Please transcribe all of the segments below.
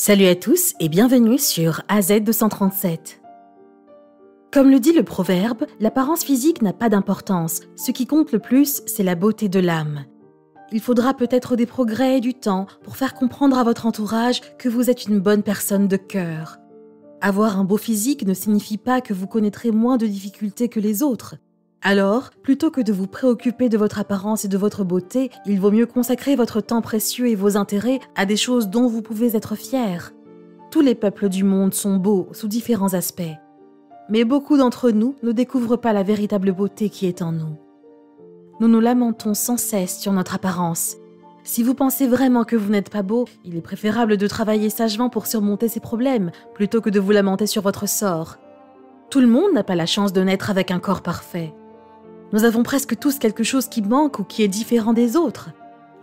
Salut à tous et bienvenue sur AZ237. Comme le dit le proverbe, l'apparence physique n'a pas d'importance. Ce qui compte le plus, c'est la beauté de l'âme. Il faudra peut-être des progrès et du temps pour faire comprendre à votre entourage que vous êtes une bonne personne de cœur. Avoir un beau physique ne signifie pas que vous connaîtrez moins de difficultés que les autres. Alors, plutôt que de vous préoccuper de votre apparence et de votre beauté, il vaut mieux consacrer votre temps précieux et vos intérêts à des choses dont vous pouvez être fiers. Tous les peuples du monde sont beaux sous différents aspects. Mais beaucoup d'entre nous ne découvrent pas la véritable beauté qui est en nous. Nous nous lamentons sans cesse sur notre apparence. Si vous pensez vraiment que vous n'êtes pas beau, il est préférable de travailler sagement pour surmonter ces problèmes, plutôt que de vous lamenter sur votre sort. Tout le monde n'a pas la chance de naître avec un corps parfait. Nous avons presque tous quelque chose qui manque ou qui est différent des autres.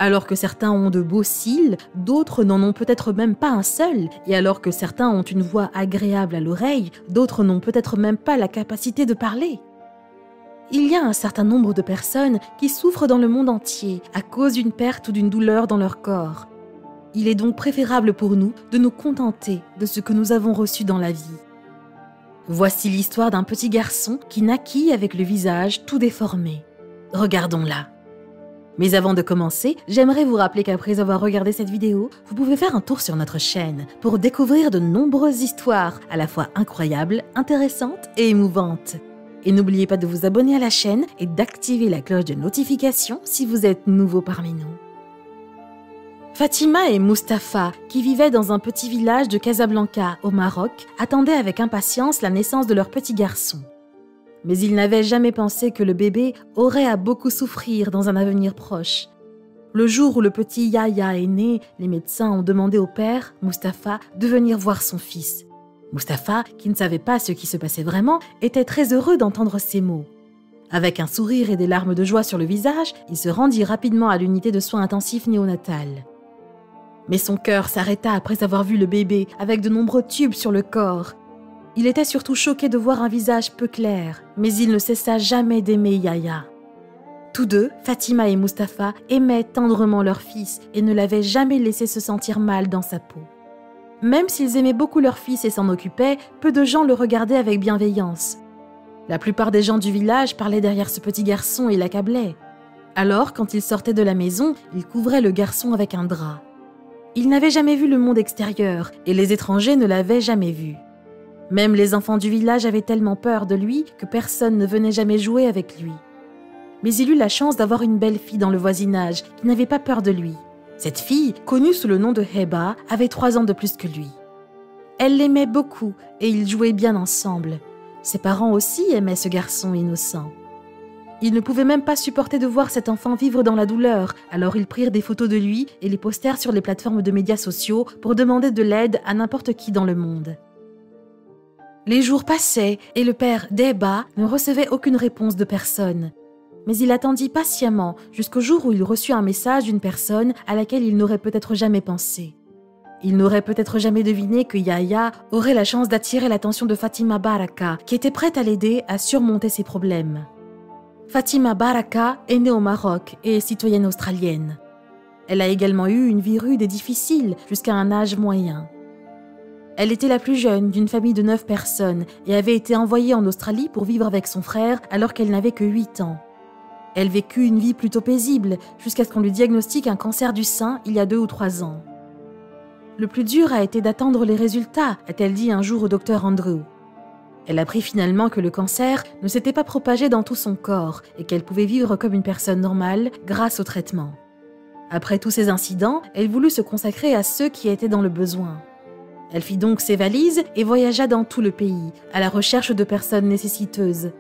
Alors que certains ont de beaux cils, d'autres n'en ont peut-être même pas un seul. Et alors que certains ont une voix agréable à l'oreille, d'autres n'ont peut-être même pas la capacité de parler. Il y a un certain nombre de personnes qui souffrent dans le monde entier à cause d'une perte ou d'une douleur dans leur corps. Il est donc préférable pour nous de nous contenter de ce que nous avons reçu dans la vie. Voici l'histoire d'un petit garçon qui naquit avec le visage tout déformé. Regardons-la. Mais avant de commencer, j'aimerais vous rappeler qu'après avoir regardé cette vidéo, vous pouvez faire un tour sur notre chaîne pour découvrir de nombreuses histoires à la fois incroyables, intéressantes et émouvantes. Et n'oubliez pas de vous abonner à la chaîne et d'activer la cloche de notification si vous êtes nouveau parmi nous. Fatima et Mustapha, qui vivaient dans un petit village de Casablanca, au Maroc, attendaient avec impatience la naissance de leur petit garçon. Mais ils n'avaient jamais pensé que le bébé aurait à beaucoup souffrir dans un avenir proche. Le jour où le petit Yahya est né, les médecins ont demandé au père, Mustapha, de venir voir son fils. Mustapha, qui ne savait pas ce qui se passait vraiment, était très heureux d'entendre ces mots. Avec un sourire et des larmes de joie sur le visage, il se rendit rapidement à l'unité de soins intensifs néonatales. Mais son cœur s'arrêta après avoir vu le bébé avec de nombreux tubes sur le corps. Il était surtout choqué de voir un visage peu clair, mais il ne cessa jamais d'aimer Yahya. Tous deux, Fatima et Mustapha, aimaient tendrement leur fils et ne l'avaient jamais laissé se sentir mal dans sa peau. Même s'ils aimaient beaucoup leur fils et s'en occupaient, peu de gens le regardaient avec bienveillance. La plupart des gens du village parlaient derrière ce petit garçon et l'accablaient. Alors, quand il sortait de la maison, il couvrait le garçon avec un drap. Il n'avait jamais vu le monde extérieur et les étrangers ne l'avaient jamais vu. Même les enfants du village avaient tellement peur de lui que personne ne venait jamais jouer avec lui. Mais il eut la chance d'avoir une belle fille dans le voisinage qui n'avait pas peur de lui. Cette fille, connue sous le nom de Heba, avait 3 ans de plus que lui. Elle l'aimait beaucoup et ils jouaient bien ensemble. Ses parents aussi aimaient ce garçon innocent. Ils ne pouvaient même pas supporter de voir cet enfant vivre dans la douleur, alors ils prirent des photos de lui et les postèrent sur les plateformes de médias sociaux pour demander de l'aide à n'importe qui dans le monde. Les jours passaient et le père d'Heba ne recevait aucune réponse de personne. Mais il attendit patiemment jusqu'au jour où il reçut un message d'une personne à laquelle il n'aurait peut-être jamais pensé. Il n'aurait peut-être jamais deviné que Yahya aurait la chance d'attirer l'attention de Fatima Baraka, qui était prête à l'aider à surmonter ses problèmes. Fatima Baraka est née au Maroc et est citoyenne australienne. Elle a également eu une vie rude et difficile jusqu'à un âge moyen. Elle était la plus jeune d'une famille de 9 personnes et avait été envoyée en Australie pour vivre avec son frère alors qu'elle n'avait que 8 ans. Elle vécut une vie plutôt paisible jusqu'à ce qu'on lui diagnostique un cancer du sein il y a 2 ou 3 ans. Le plus dur a été d'attendre les résultats, a-t-elle dit un jour au docteur Andrew. Elle apprit finalement que le cancer ne s'était pas propagé dans tout son corps et qu'elle pouvait vivre comme une personne normale grâce au traitement. Après tous ces incidents, elle voulut se consacrer à ceux qui étaient dans le besoin. Elle fit donc ses valises et voyagea dans tout le pays, à la recherche de personnes nécessiteuses.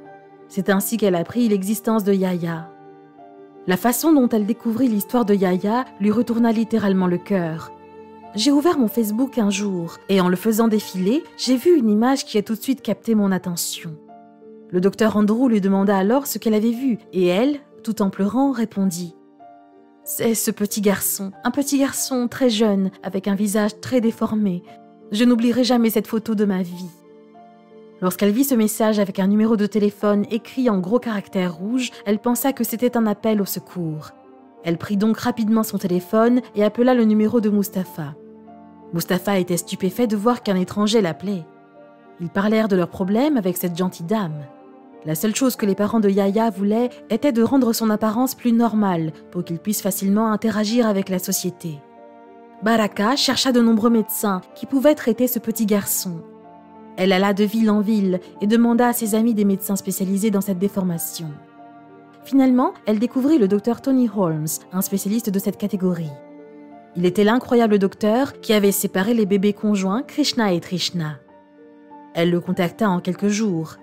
C'est ainsi qu'elle apprit l'existence de Yahya. La façon dont elle découvrit l'histoire de Yahya lui retourna littéralement le cœur. J'ai ouvert mon Facebook un jour et en le faisant défiler, j'ai vu une image qui a tout de suite capté mon attention. Le docteur Andrew lui demanda alors ce qu'elle avait vu et elle, tout en pleurant, répondit « C'est ce petit garçon, un petit garçon très jeune avec un visage très déformé. Je n'oublierai jamais cette photo de ma vie. » Lorsqu'elle vit ce message avec un numéro de téléphone écrit en gros caractères rouges, elle pensa que c'était un appel au secours. Elle prit donc rapidement son téléphone et appela le numéro de Mustapha. Mustapha était stupéfait de voir qu'un étranger l'appelait. Ils parlèrent de leurs problèmes avec cette gentille dame. La seule chose que les parents de Yahya voulaient était de rendre son apparence plus normale pour qu'il puisse facilement interagir avec la société. Baraka chercha de nombreux médecins qui pouvaient traiter ce petit garçon. Elle alla de ville en ville et demanda à ses amis des médecins spécialisés dans cette déformation. Finalement, elle découvrit le docteur Tony Holmes, un spécialiste de cette catégorie. Il était l'incroyable docteur qui avait séparé les bébés conjoints Krishna et Trishna. Elle le contacta en quelques jours.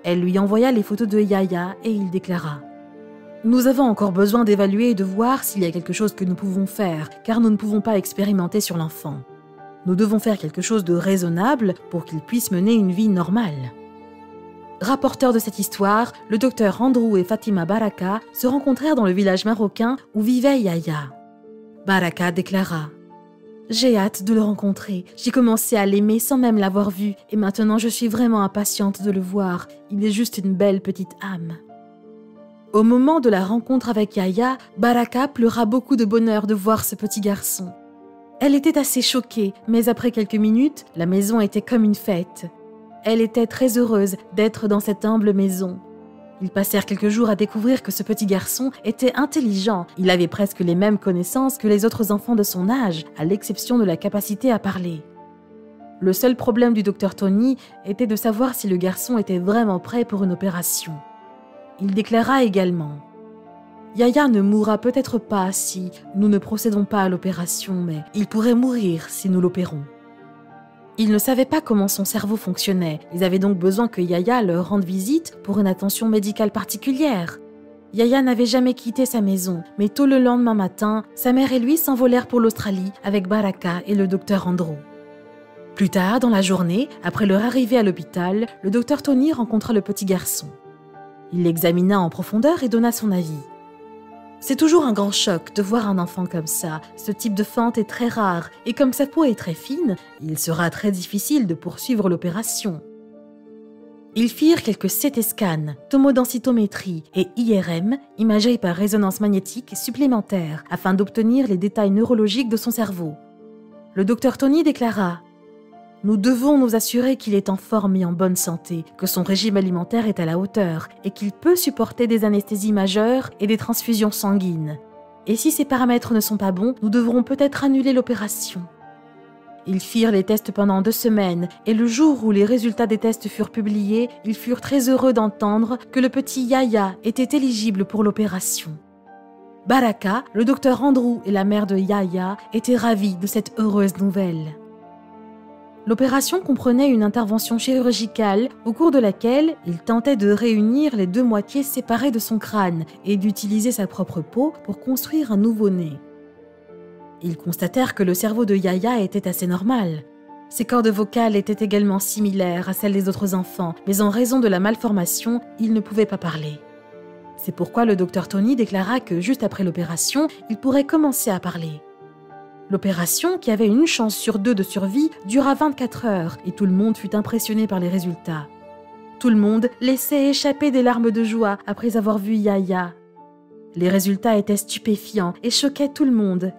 Elle lui envoya les photos de Yahya et il déclara « Nous avons encore besoin d'évaluer et de voir s'il y a quelque chose que nous pouvons faire, car nous ne pouvons pas expérimenter sur l'enfant. Nous devons faire quelque chose de raisonnable pour qu'il puisse mener une vie normale. » Rapporteurs de cette histoire, le docteur Andrew et Fatima Baraka se rencontrèrent dans le village marocain où vivait Yahya. Baraka déclara « J'ai hâte de le rencontrer. J'ai commencé à l'aimer sans même l'avoir vu et maintenant je suis vraiment impatiente de le voir. Il est juste une belle petite âme. » Au moment de la rencontre avec Yahya, Baraka pleura beaucoup de bonheur de voir ce petit garçon. Elle était assez choquée, mais après quelques minutes, la maison était comme une fête. Elle était très heureuse d'être dans cette humble maison. Ils passèrent quelques jours à découvrir que ce petit garçon était intelligent. Il avait presque les mêmes connaissances que les autres enfants de son âge, à l'exception de la capacité à parler. Le seul problème du docteur Tony était de savoir si le garçon était vraiment prêt pour une opération. Il déclara également « Yahya ne mourra peut-être pas si nous ne procédons pas à l'opération, mais il pourrait mourir si nous l'opérons. » Ils ne savaient pas comment son cerveau fonctionnait. Ils avaient donc besoin que Yahya leur rende visite pour une attention médicale particulière. Yahya n'avait jamais quitté sa maison, mais tôt le lendemain matin, sa mère et lui s'envolèrent pour l'Australie avec Baraka et le docteur Andrew. Plus tard, dans la journée, après leur arrivée à l'hôpital, le docteur Tony rencontra le petit garçon. Il l'examina en profondeur et donna son avis. C'est toujours un grand choc de voir un enfant comme ça. Ce type de fente est très rare et comme sa peau est très fine, il sera très difficile de poursuivre l'opération. Ils firent quelques CT scans, tomodensitométrie et IRM, imagerie par résonance magnétique supplémentaires, afin d'obtenir les détails neurologiques de son cerveau. Le docteur Tony déclara « Nous devons nous assurer qu'il est en forme et en bonne santé, que son régime alimentaire est à la hauteur et qu'il peut supporter des anesthésies majeures et des transfusions sanguines. Et si ces paramètres ne sont pas bons, nous devrons peut-être annuler l'opération. » Ils firent les tests pendant 2 semaines et le jour où les résultats des tests furent publiés, ils furent très heureux d'entendre que le petit Yahya était éligible pour l'opération. Baraka, le docteur Andrew et la mère de Yahya étaient ravis de cette heureuse nouvelle. L'opération comprenait une intervention chirurgicale au cours de laquelle il tentait de réunir les 2 moitiés séparées de son crâne et d'utiliser sa propre peau pour construire un nouveau-né. Ils constatèrent que le cerveau de Yahya était assez normal. Ses cordes vocales étaient également similaires à celles des autres enfants, mais en raison de la malformation, il ne pouvait pas parler. C'est pourquoi le docteur Tony déclara que juste après l'opération, il pourrait commencer à parler. L'opération, qui avait une chance sur 2 de survie, dura 24 heures et tout le monde fut impressionné par les résultats. Tout le monde laissait échapper des larmes de joie après avoir vu Yahya. Les résultats étaient stupéfiants et choquaient tout le monde.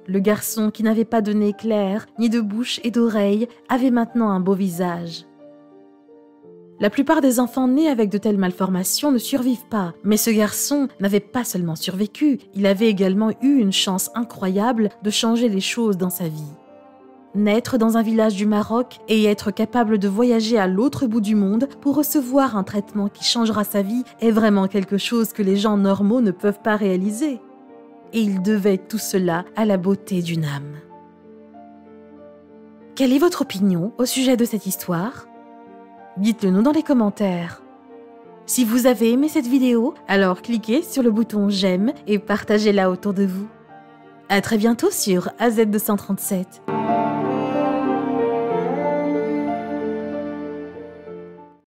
Le garçon, qui n'avait pas de nez clair, ni de bouche et d'oreilles, avait maintenant un beau visage. La plupart des enfants nés avec de telles malformations ne survivent pas, mais ce garçon n'avait pas seulement survécu, il avait également eu une chance incroyable de changer les choses dans sa vie. Naître dans un village du Maroc et être capable de voyager à l'autre bout du monde pour recevoir un traitement qui changera sa vie est vraiment quelque chose que les gens normaux ne peuvent pas réaliser. Et il devait tout cela à la beauté d'une âme. Quelle est votre opinion au sujet de cette histoire ? Dites-le nous dans les commentaires. Si vous avez aimé cette vidéo, alors cliquez sur le bouton j'aime et partagez-la autour de vous. À très bientôt sur AZ237.